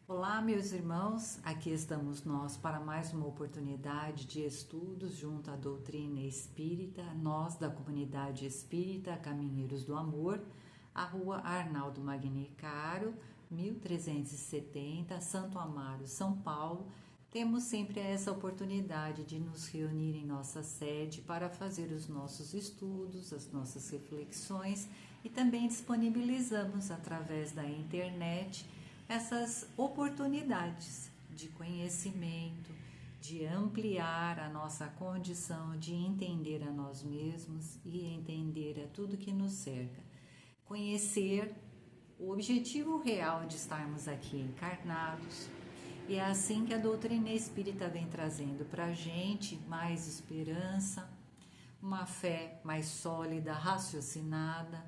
Olá, meus irmãos, aqui estamos nós para mais uma oportunidade de estudos junto à doutrina espírita, nós da comunidade espírita Caminheiros do Amor, a rua Arnaldo Magni Caro, 1370, Santo Amaro, São Paulo. Temos sempre essa oportunidade de nos reunir em nossa sede para fazer os nossos estudos, as nossas reflexões e também disponibilizamos através da internet essas oportunidades de conhecimento, de ampliar a nossa condição de entender a nós mesmos e entender a tudo que nos cerca. Conhecer o objetivo real de estarmos aqui encarnados. E é assim que a doutrina espírita vem trazendo para a gente mais esperança, uma fé mais sólida, raciocinada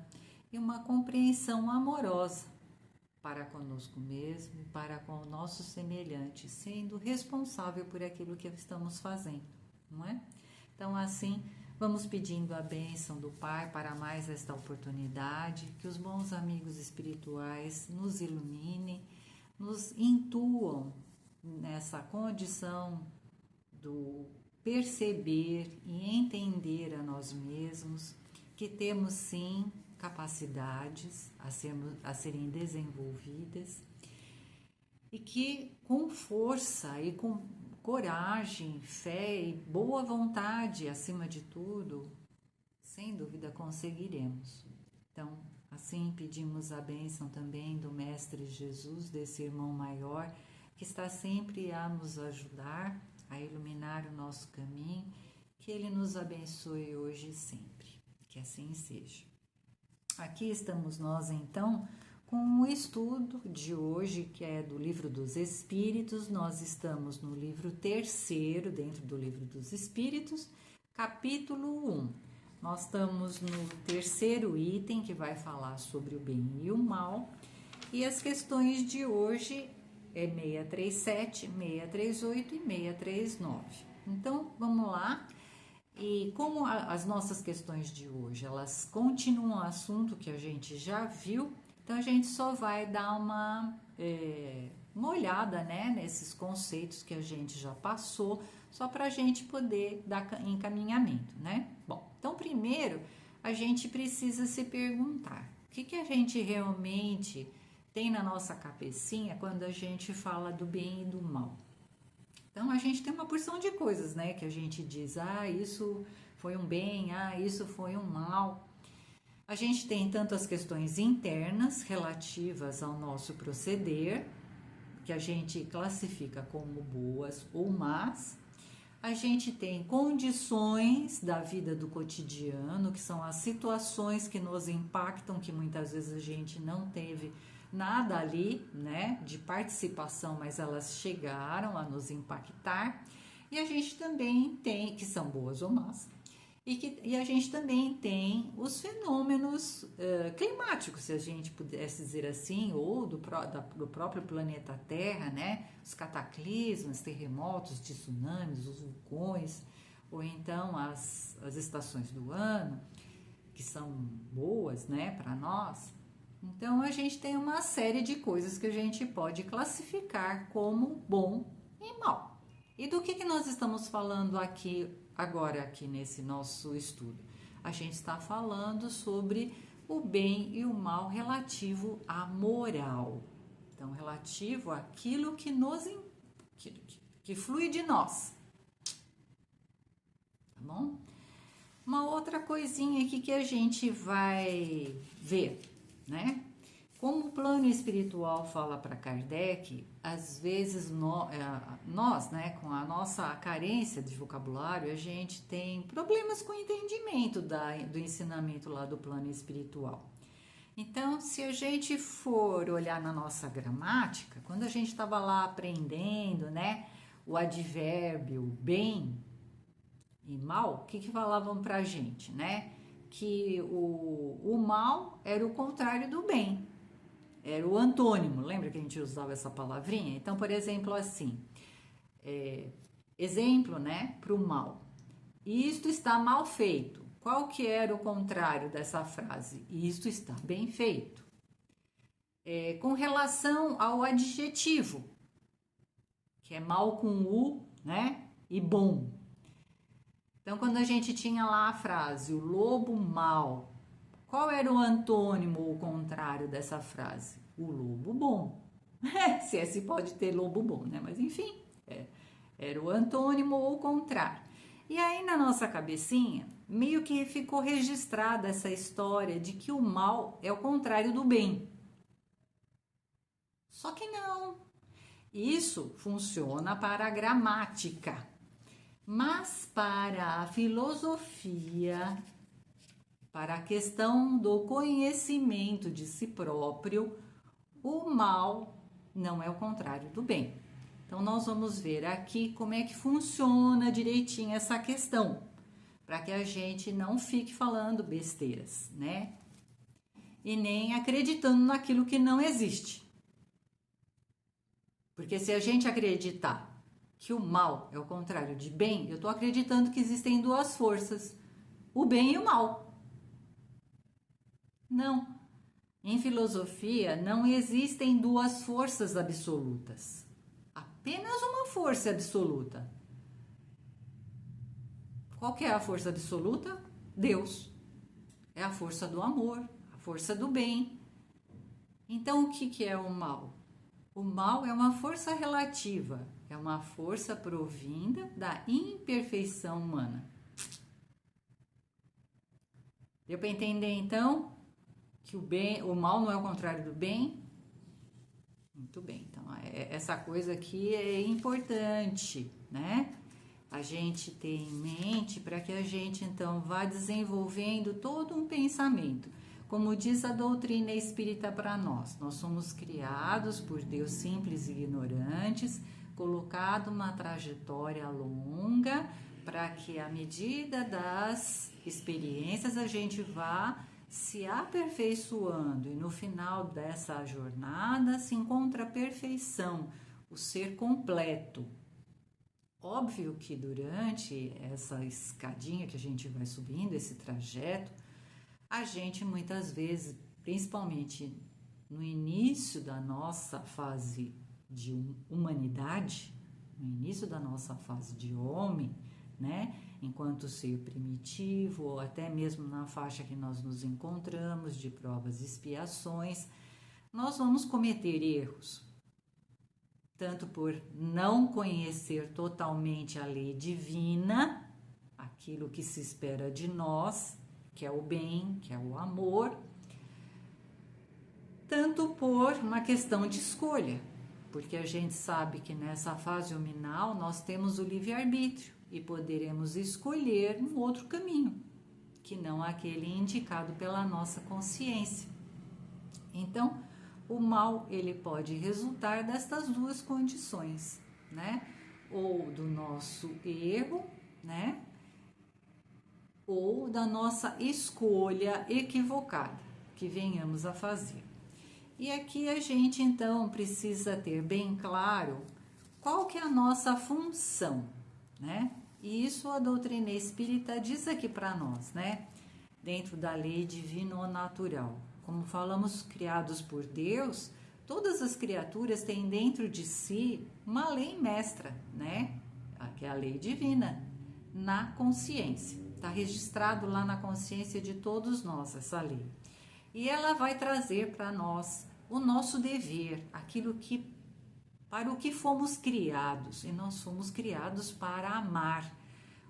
e uma compreensão amorosa para conosco mesmo e para com o nosso semelhante, sendo responsável por aquilo que estamos fazendo, não é? Então, assim, vamos pedindo a bênção do Pai para mais esta oportunidade, que os bons amigos espirituais nos iluminem, nos intuam nessa condição do perceber e entender a nós mesmos, que temos sim capacidades a serem desenvolvidas e que com força e com coragem, fé e boa vontade, acima de tudo, sem dúvida conseguiremos. Então, assim pedimos a bênção também do Mestre Jesus, desse irmão maior, que está sempre a nos ajudar, a iluminar o nosso caminho, que Ele nos abençoe hoje e sempre, que assim seja. Aqui estamos nós, então, com o estudo de hoje, que é do Livro dos Espíritos. Nós estamos no livro 3º, dentro do Livro dos Espíritos, capítulo 1. Nós estamos no 3º item, que vai falar sobre o bem e o mal. E as questões de hoje é 637, 638 e 639. Então, vamos lá. E como as nossas questões de hoje, elas continuam o assunto que a gente já viu, então a gente só vai dar uma olhada, né, nesses conceitos que a gente já passou, só para a gente poder dar encaminhamento, né? Bom, então primeiro a gente precisa se perguntar, o que a gente realmente tem na nossa cabecinha quando a gente fala do bem e do mal? Então, a gente tem uma porção de coisas, né, que a gente diz, isso foi um bem, isso foi um mal. A gente tem tanto as questões internas relativas ao nosso proceder, que a gente classifica como boas ou más. A gente tem condições da vida do cotidiano, que são as situações que nos impactam, que muitas vezes a gente não teve nada ali, né, de participação, mas elas chegaram a nos impactar. E a gente também tem, que são boas ou más, e a gente também tem os fenômenos climáticos, se a gente pudesse dizer assim, ou do próprio planeta Terra, né, os cataclismos, terremotos, tsunamis, os vulcões, ou então as estações do ano, que são boas, né, para nós. Então, a gente tem uma série de coisas que a gente pode classificar como bom e mal. E do que nós estamos falando aqui agora, aqui nesse nosso estudo? A gente está falando sobre o bem e o mal relativo à moral. Então, relativo àquilo que que flui de nós. Tá bom? Uma outra coisinha aqui que a gente vai ver, né? Como o plano espiritual fala para Kardec, às vezes nós, né, com a nossa carência de vocabulário, a gente tem problemas com o entendimento do ensinamento lá do plano espiritual. Então, se a gente for olhar na nossa gramática, quando a gente estava lá aprendendo, né, o advérbio bem e mal, o que falavam para a gente, né? Que o mal era o contrário do bem, era o antônimo. Lembra que a gente usava essa palavrinha? Então, por exemplo, assim, exemplo, né, para o mal. Isto está mal feito. Qual que era o contrário dessa frase? Isto está bem feito. com relação ao adjetivo, que é mal com U, né? E bom. Então, quando a gente tinha lá a frase, o lobo mau, qual era o antônimo ou o contrário dessa frase? O lobo bom. Se é se pode ter lobo bom, né? Mas enfim, era o antônimo ou o contrário. E aí na nossa cabecinha, meio que ficou registrada essa história de que o mal é o contrário do bem. Só que não. Isso funciona para a gramática. Mas para a filosofia, para a questão do conhecimento de si próprio, o mal não é o contrário do bem. Então, nós vamos ver aqui como é que funciona direitinho essa questão, para que a gente não fique falando besteiras, né? E nem acreditando naquilo que não existe. Porque se a gente acreditar que o mal é o contrário de bem, eu estou acreditando que existem duas forças, o bem e o mal. Não. Em filosofia, não existem duas forças absolutas. Apenas uma força absoluta. Qual que é a força absoluta? Deus. É a força do amor, a força do bem. Então, o que é o mal? O mal é uma força relativa, é uma força provinda da imperfeição humana. Deu para entender, então, que o mal não é o contrário do bem? Muito bem, então essa coisa aqui é importante, né? A gente ter em mente para que a gente então vá desenvolvendo todo um pensamento. Como diz a doutrina espírita para nós somos criados por Deus simples e ignorantes, colocado uma trajetória longa para que à medida das experiências a gente vá se aperfeiçoando e no final dessa jornada se encontra a perfeição, o ser completo. Óbvio que durante essa escadinha que a gente vai subindo, esse trajeto, a gente muitas vezes, principalmente no início da nossa fase de humanidade, no início da nossa fase de homem, né? Enquanto ser primitivo, ou até mesmo na faixa que nós nos encontramos de provas e expiações, nós vamos cometer erros, tanto por não conhecer totalmente a lei divina, aquilo que se espera de nós, que é o bem, que é o amor, tanto por uma questão de escolha, porque a gente sabe que nessa fase hominal nós temos o livre-arbítrio e poderemos escolher um outro caminho, que não aquele indicado pela nossa consciência. Então, o mal ele pode resultar destas duas condições, né? Ou do nosso erro, né? Ou da nossa escolha equivocada que venhamos a fazer. E aqui a gente então precisa ter bem claro qual que é a nossa função, né? E isso a doutrina espírita diz aqui para nós, né? Dentro da lei divino-natural. Como falamos, criados por Deus, todas as criaturas têm dentro de si uma lei mestra, né? Que é a lei divina, na consciência. Está registrado lá na consciência de todos nós essa lei. E ela vai trazer para nós o nosso dever, aquilo que para o que fomos criados. E nós fomos criados para amar.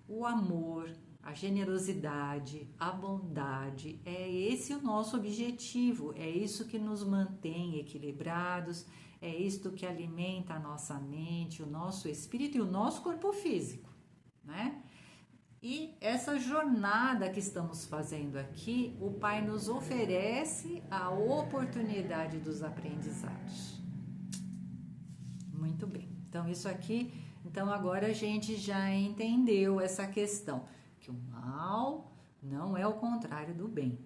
O amor, a generosidade, a bondade, é esse o nosso objetivo, é isso que nos mantém equilibrados, é isto que alimenta a nossa mente, o nosso espírito e o nosso corpo físico, né? E essa jornada que estamos fazendo aqui, o Pai nos oferece a oportunidade dos aprendizados. Muito bem, então isso aqui, então agora a gente já entendeu essa questão, que o mal não é o contrário do bem,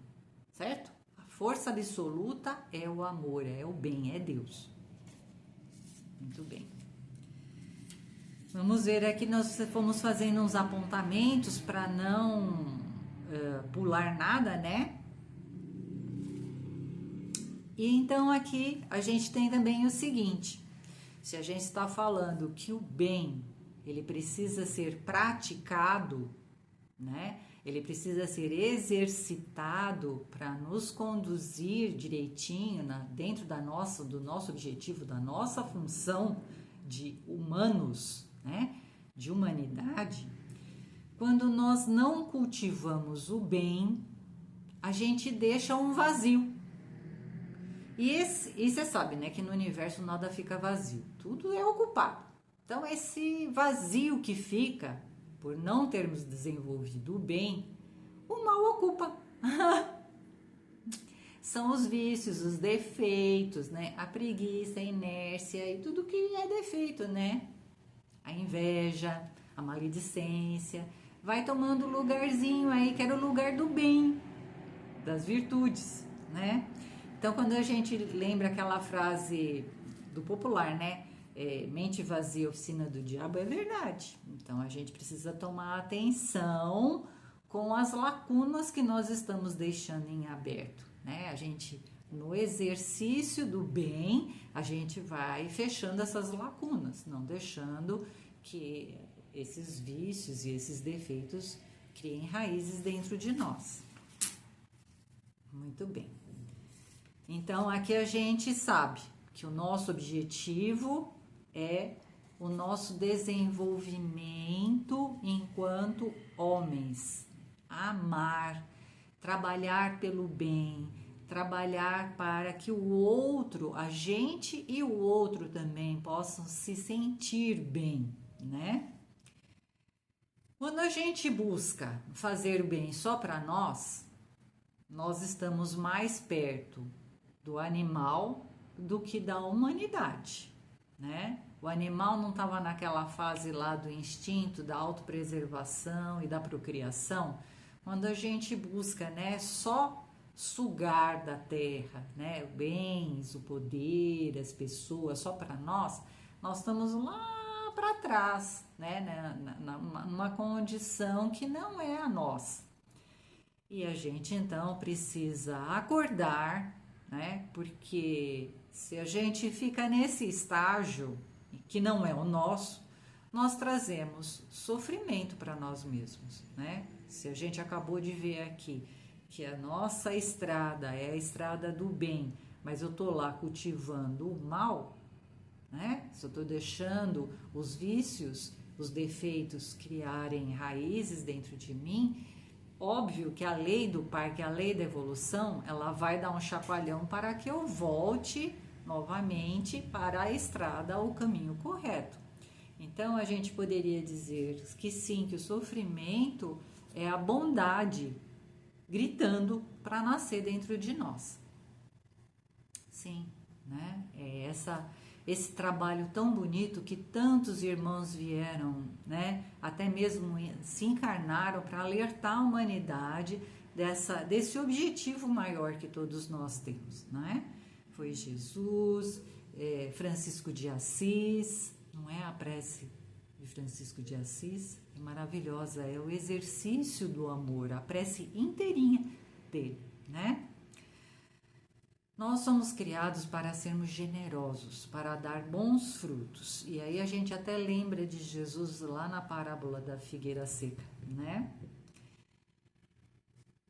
certo? A força absoluta é o amor, é o bem, é Deus. Muito bem. Vamos ver aqui, nós fomos fazendo uns apontamentos para não pular nada, né? E então aqui a gente tem também o seguinte: se a gente está falando que o bem ele precisa ser praticado, né? Ele precisa ser exercitado para nos conduzir direitinho dentro do nosso objetivo, da nossa função de humanos, né? De humanidade. Quando nós não cultivamos o bem, a gente deixa um vazio. E você sabe, né, que no universo nada fica vazio, tudo é ocupado. Então esse vazio que fica por não termos desenvolvido o bem, o mal ocupa. São os vícios, os defeitos, né? A preguiça, a inércia e tudo que é defeito, né? A inveja, a maledicência, vai tomando lugarzinho aí, que era o lugar do bem, das virtudes, né? Então, quando a gente lembra aquela frase do popular, né? Mente vazia, oficina do diabo, é verdade. Então, a gente precisa tomar atenção com as lacunas que nós estamos deixando em aberto, né? A gente, no exercício do bem, a gente vai fechando essas lacunas, não deixando que esses vícios e esses defeitos criem raízes dentro de nós. Muito bem. Então, aqui a gente sabe que o nosso objetivo é o nosso desenvolvimento enquanto homens. Amar, trabalhar pelo bem, trabalhar para que o outro, a gente e o outro também possam se sentir bem, né? Quando a gente busca fazer o bem só para nós estamos mais perto do animal do que da humanidade, né? O animal não estava naquela fase lá do instinto, da autopreservação e da procriação. Quando a gente busca, né, só sugar da terra, né, bens, o poder, as pessoas, só para nós estamos lá para trás, né, numa condição que não é a nossa. E a gente então precisa acordar, né, porque se a gente fica nesse estágio que não é o nosso, nós trazemos sofrimento para nós mesmos, né? Se a gente acabou de ver aqui que a nossa estrada é a estrada do bem, mas eu tô lá cultivando o mal, né? Se eu tô deixando os vícios, os defeitos criarem raízes dentro de mim, óbvio que a lei do parque, a lei da evolução, ela vai dar um chacoalhão para que eu volte novamente para a estrada, o caminho correto. Então, a gente poderia dizer que sim, que o sofrimento é a bondade gritando para nascer dentro de nós. Sim, né? É esse trabalho tão bonito que tantos irmãos vieram, né? Até mesmo se encarnaram para alertar a humanidade desse objetivo maior que todos nós temos, né? Foi Jesus, Francisco de Assis, não é a prece de Francisco de Assis? É maravilhosa, é o exercício do amor, a prece inteirinha dele, né? Nós somos criados para sermos generosos, para dar bons frutos. E aí a gente até lembra de Jesus lá na parábola da figueira seca, né?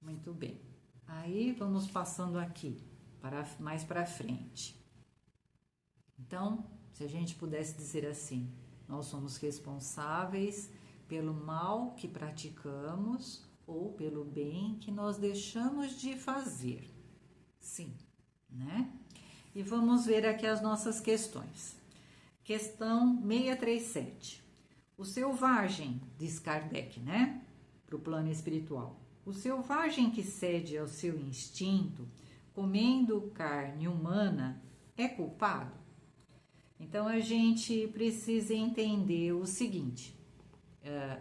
Muito bem. Aí vamos passando aqui, mais para frente. Então, se a gente pudesse dizer assim, nós somos responsáveis pelo mal que praticamos ou pelo bem que nós deixamos de fazer. Sim, né? E vamos ver aqui as nossas questões. Questão 637. O selvagem, diz Kardec, né? Para o plano espiritual. O selvagem que cede ao seu instinto, comendo carne humana, é culpado? Então, a gente precisa entender o seguinte,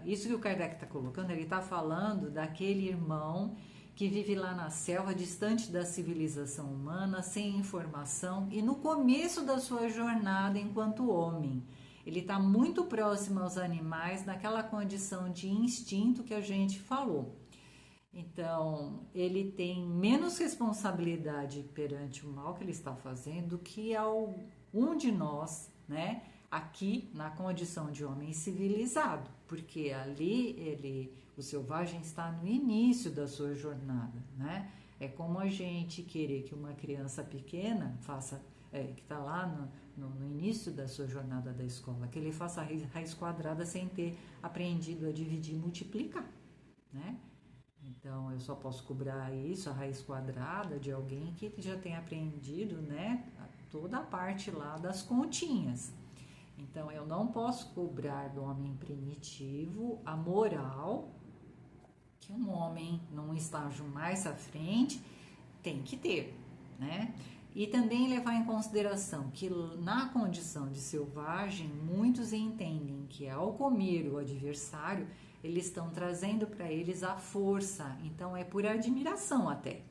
isso que o Kardec está colocando, ele está falando daquele irmão que vive lá na selva, distante da civilização humana, sem informação e no começo da sua jornada enquanto homem. Ele está muito próximo aos animais, naquela condição de instinto que a gente falou. Então, ele tem menos responsabilidade perante o mal que ele está fazendo do que um de nós, né? Aqui na condição de homem civilizado, porque ali o selvagem está no início da sua jornada, né? É como a gente querer que uma criança pequena faça, que está lá no início da sua jornada da escola, que ele faça a raiz quadrada sem ter aprendido a dividir e multiplicar, né? Então, eu só posso cobrar isso, a raiz quadrada, de alguém que já tem aprendido, né, toda a parte lá das continhas. Então, eu não posso cobrar do homem primitivo a moral que um homem num estágio mais à frente tem que ter, né? E também levar em consideração que na condição de selvagem, muitos entendem que ao comer o adversário, eles estão trazendo para eles a força, então é por admiração até.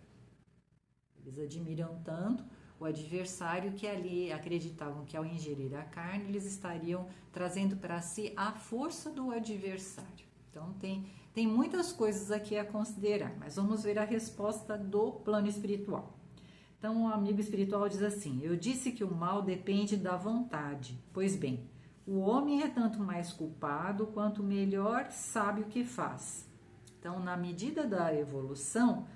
Eles admiram tanto o adversário que ali acreditavam que ao ingerir a carne, eles estariam trazendo para si a força do adversário. Então tem muitas coisas aqui a considerar, mas vamos ver a resposta do plano espiritual. Então, o amigo espiritual diz assim: eu disse que o mal depende da vontade. Pois bem, o homem é tanto mais culpado quanto melhor sabe o que faz. Então, na medida da evolução,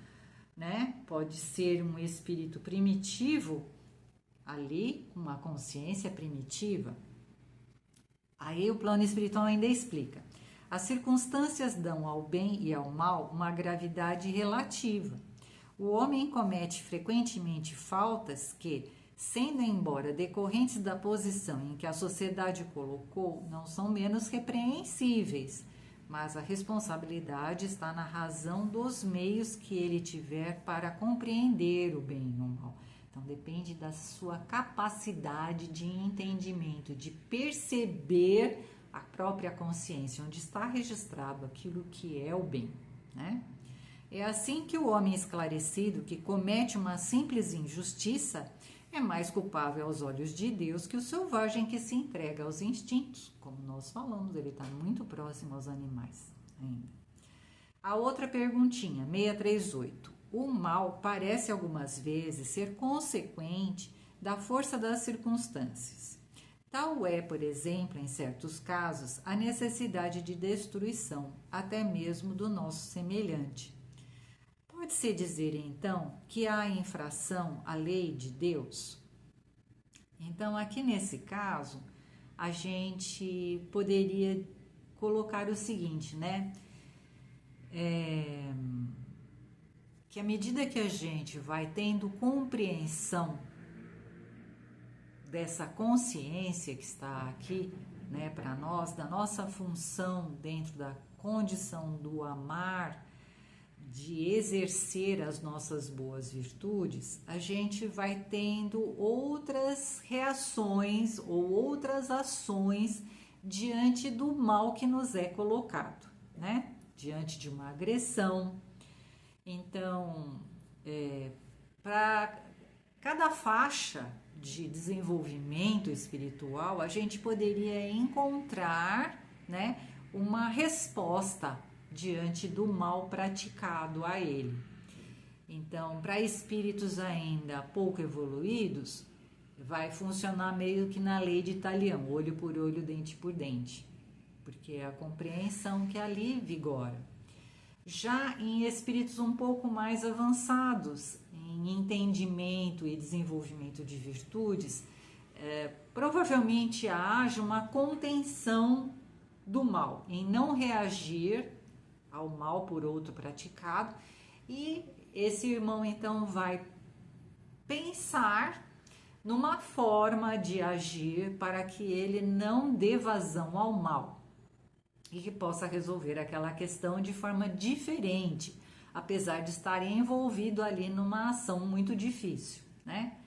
né, pode ser um espírito primitivo ali, uma consciência primitiva. Aí o plano espiritual ainda explica: as circunstâncias dão ao bem e ao mal uma gravidade relativa. O homem comete frequentemente faltas que, sendo embora decorrentes da posição em que a sociedade o colocou, não são menos repreensíveis, mas a responsabilidade está na razão dos meios que ele tiver para compreender o bem e o mal. Então, depende da sua capacidade de entendimento, de perceber a própria consciência, onde está registrado aquilo que é o bem, né? É assim que o homem esclarecido, que comete uma simples injustiça, é mais culpável aos olhos de Deus que o selvagem que se entrega aos instintos. Como nós falamos, ele está muito próximo aos animais ainda. A outra perguntinha, 638. O mal parece algumas vezes ser consequente da força das circunstâncias. Tal é, por exemplo, em certos casos, a necessidade de destruição, até mesmo do nosso semelhante. Pode-se dizer, então, que há infração à lei de Deus? Então, aqui nesse caso, a gente poderia colocar o seguinte, né? Que à medida que a gente vai tendo compreensão dessa consciência que está aqui, né, para nós, da nossa função dentro da condição do amar, de exercer as nossas boas virtudes, a gente vai tendo outras reações ou outras ações diante do mal que nos é colocado, né? Diante de uma agressão. Então, para cada faixa de desenvolvimento espiritual, a gente poderia encontrar, né, uma resposta diante do mal praticado a ele. Então, para espíritos ainda pouco evoluídos, vai funcionar meio que na lei de Talião, olho por olho, dente por dente, porque é a compreensão que ali vigora. Já em espíritos um pouco mais avançados, em entendimento e desenvolvimento de virtudes, provavelmente haja uma contenção do mal, em não reagir ao mal por outro praticado, e esse irmão então vai pensar numa forma de agir para que ele não dê vazão ao mal e que possa resolver aquela questão de forma diferente, apesar de estar envolvido ali numa ação muito difícil, né?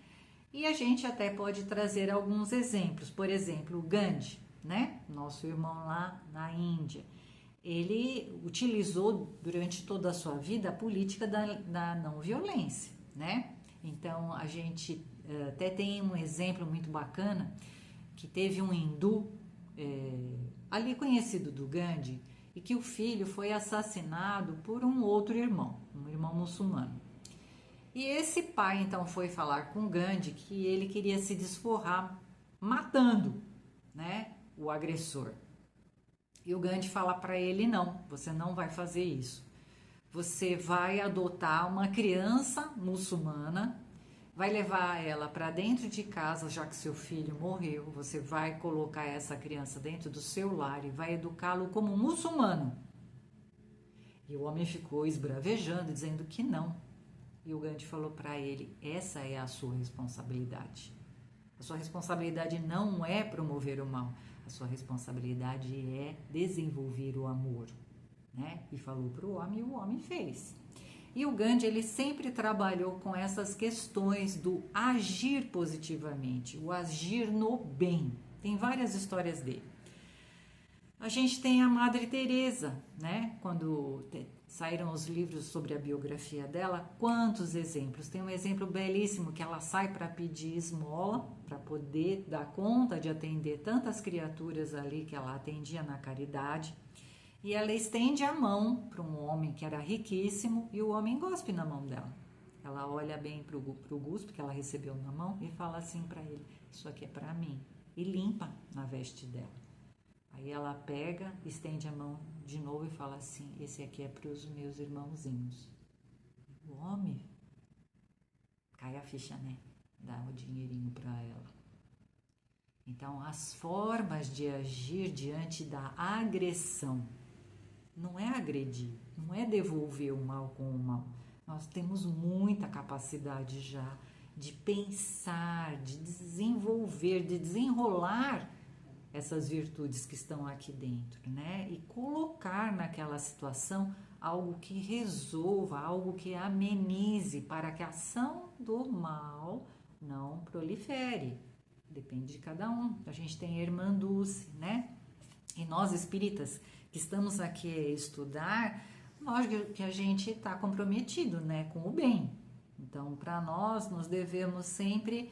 E a gente até pode trazer alguns exemplos, por exemplo, o Gandhi, né? Nosso irmão lá na Índia. Ele utilizou durante toda a sua vida a política da não violência, né? Então, a gente até tem um exemplo muito bacana, que teve um hindu ali conhecido do Gandhi, e que o filho foi assassinado por um outro irmão, um irmão muçulmano. E esse pai então foi falar com Gandhi que ele queria se desforrar matando, né, o agressor. E o Gandhi fala para ele: não, você não vai fazer isso. Você vai adotar uma criança muçulmana, vai levar ela para dentro de casa, já que seu filho morreu. Você vai colocar essa criança dentro do seu lar e vai educá-lo como muçulmano. E o homem ficou esbravejando, dizendo que não. E o Gandhi falou para ele: essa é a sua responsabilidade. A sua responsabilidade não é promover o mal, a sua responsabilidade é desenvolver o amor, né? E falou para o homem e o homem fez. E o Gandhi, ele sempre trabalhou com essas questões do agir positivamente, o agir no bem. Tem várias histórias dele. A gente tem a Madre Teresa, né? Quando saíram os livros sobre a biografia dela, quantos exemplos? Tem um exemplo belíssimo que ela sai para pedir esmola, para poder dar conta de atender tantas criaturas ali que ela atendia na caridade. E ela estende a mão para um homem que era riquíssimo e o homem gospe na mão dela. Ela olha bem para o guspe que ela recebeu na mão e fala assim para ele: isso aqui é para mim. E limpa na veste dela. Aí ela pega, estende a mão de novo e fala assim: esse aqui é para os meus irmãozinhos. O homem, cai a ficha, né? Dá o dinheirinho para ela. Então, as formas de agir diante da agressão não é agredir, não é devolver o mal com o mal. Nós temos muita capacidade já de pensar, de desenvolver, de desenrolar essas virtudes que estão aqui dentro, né? E colocar naquela situação algo que resolva, algo que amenize, para que a ação do mal não prolifere. Depende de cada um. A gente tem a irmã Dulce, né? E nós espíritas que estamos aqui a estudar, lógico que a gente está comprometido, né, com o bem. Então, para nós devemos sempre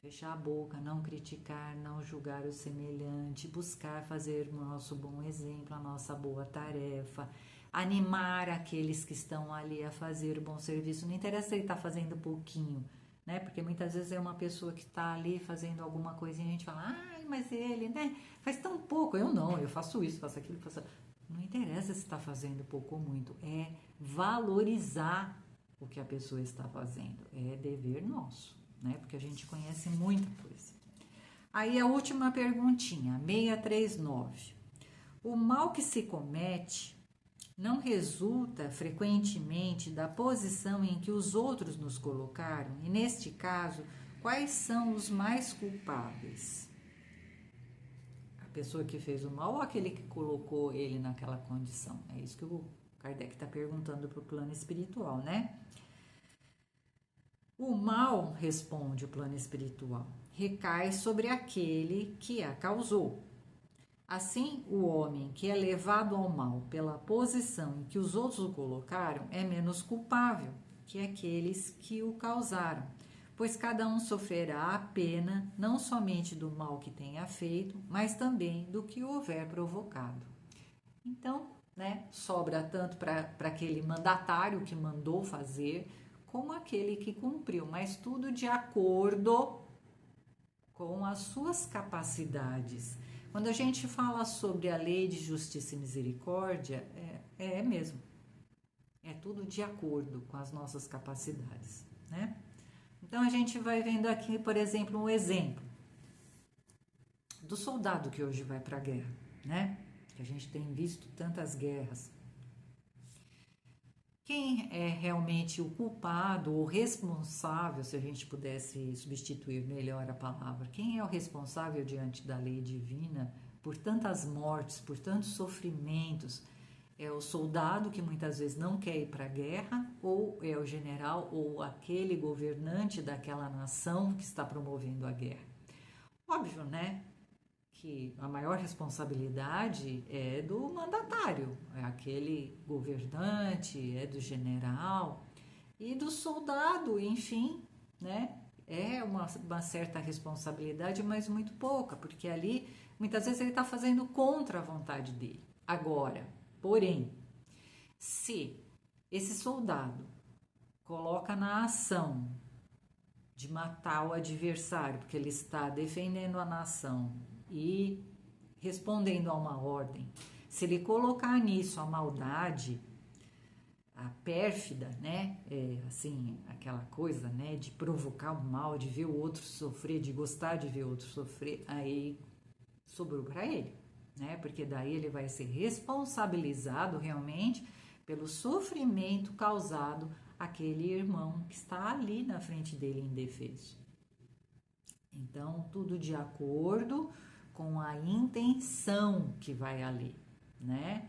fechar a boca, não criticar, não julgar o semelhante, buscar fazer o nosso bom exemplo, a nossa boa tarefa, animar aqueles que estão ali a fazer o bom serviço. Não interessa se ele está fazendo pouquinho, né? Porque muitas vezes é uma pessoa que está ali fazendo alguma coisinha e a gente fala: ai, mas ele, né, faz tão pouco. Eu não, eu faço isso, faço aquilo, faço... Não interessa se está fazendo pouco ou muito, é valorizar o que a pessoa está fazendo, é dever nosso, né? Porque a gente conhece muita coisa. Aí a última perguntinha, 639. O mal que se comete não resulta frequentemente da posição em que os outros nos colocaram? E neste caso, quais são os mais culpáveis? A pessoa que fez o mal ou aquele que colocou ele naquela condição? É isso que o Kardec está perguntando para o plano espiritual, né? O mal, responde o plano espiritual, recai sobre aquele que a causou. Assim, o homem que é levado ao mal pela posição em que os outros o colocaram é menos culpável que aqueles que o causaram, pois cada um sofrerá a pena não somente do mal que tenha feito, mas também do que houver provocado. Então, né, sobra tanto para aquele mandatário que mandou fazer, como aquele que cumpriu, mas tudo de acordo com as suas capacidades. Quando a gente fala sobre a lei de justiça e misericórdia, é mesmo. É tudo de acordo com as nossas capacidades, né? Então a gente vai vendo aqui, por exemplo, um exemplo do soldado que hoje vai para a guerra, né? Que a gente tem visto tantas guerras. Quem é realmente o culpado ou responsável, se a gente pudesse substituir melhor a palavra, quem é o responsável diante da lei divina por tantas mortes, por tantos sofrimentos? É o soldado que muitas vezes não quer ir para a guerra, ou é o general ou aquele governante daquela nação que está promovendo a guerra? Óbvio, né? Que a maior responsabilidade é do mandatário, é aquele governante, é do general e do soldado, enfim, né? É uma certa responsabilidade, mas muito pouca, porque ali muitas vezes ele está fazendo contra a vontade dele. Agora, porém, se esse soldado coloca na ação de matar o adversário, porque ele está defendendo a nação e respondendo a uma ordem, se ele colocar nisso a maldade, a pérfida, né, assim, aquela coisa, né, de provocar o mal, de ver o outro sofrer, de gostar de ver o outro sofrer, aí sobrou para ele, né, porque daí ele vai ser responsabilizado realmente pelo sofrimento causado àquele irmão que está ali na frente dele indefeso. Então, tudo de acordo com a intenção que vai ali, né?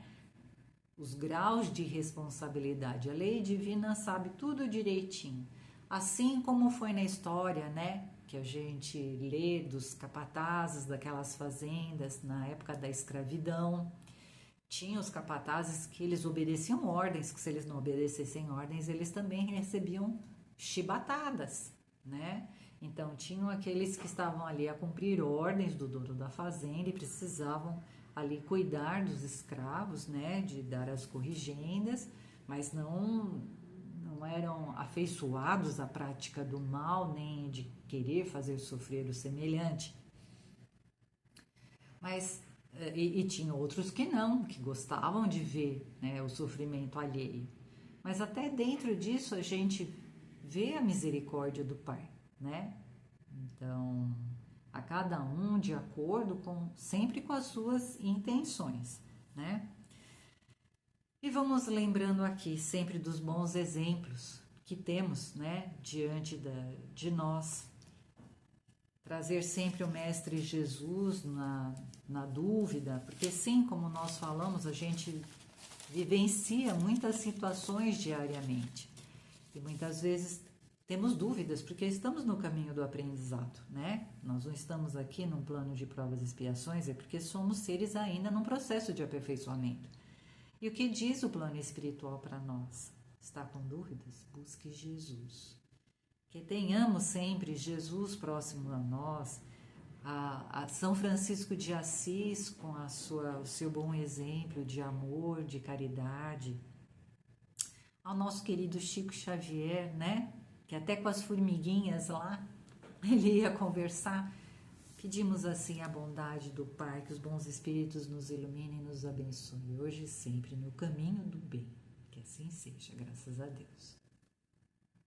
Os graus de responsabilidade. A lei divina sabe tudo direitinho. Assim como foi na história, né? Que a gente lê dos capatazes daquelas fazendas na época da escravidão. Tinha os capatazes que eles obedeciam ordens, que se eles não obedecessem ordens, eles também recebiam chibatadas, né? Então, tinham aqueles que estavam ali a cumprir ordens do dono da fazenda e precisavam ali cuidar dos escravos, né? De dar as corrigendas, mas não eram afeiçoados à prática do mal, nem de querer fazer sofrer o semelhante. Mas e tinha outros que não, que gostavam de ver, né, o sofrimento alheio. Mas até dentro disso a gente vê a misericórdia do Pai, né? Então, a cada um de acordo com sempre com as suas intenções, né? E vamos lembrando aqui sempre dos bons exemplos que temos, né, diante de nós. Trazer sempre o Mestre Jesus na dúvida, porque sim, como nós falamos, a gente vivencia muitas situações diariamente e muitas vezes temos dúvidas, porque estamos no caminho do aprendizado, né? Nós não estamos aqui num plano de provas e expiações, é porque somos seres ainda num processo de aperfeiçoamento. E o que diz o plano espiritual para nós? Está com dúvidas? Busque Jesus. Que tenhamos sempre Jesus próximo a nós, a São Francisco de Assis com o seu bom exemplo de amor, de caridade, ao nosso querido Chico Xavier, né? Que até com as formiguinhas lá ele ia conversar. Pedimos assim a bondade do Pai, que os bons espíritos nos iluminem e nos abençoem, hoje e sempre, no caminho do bem. Que assim seja, graças a Deus.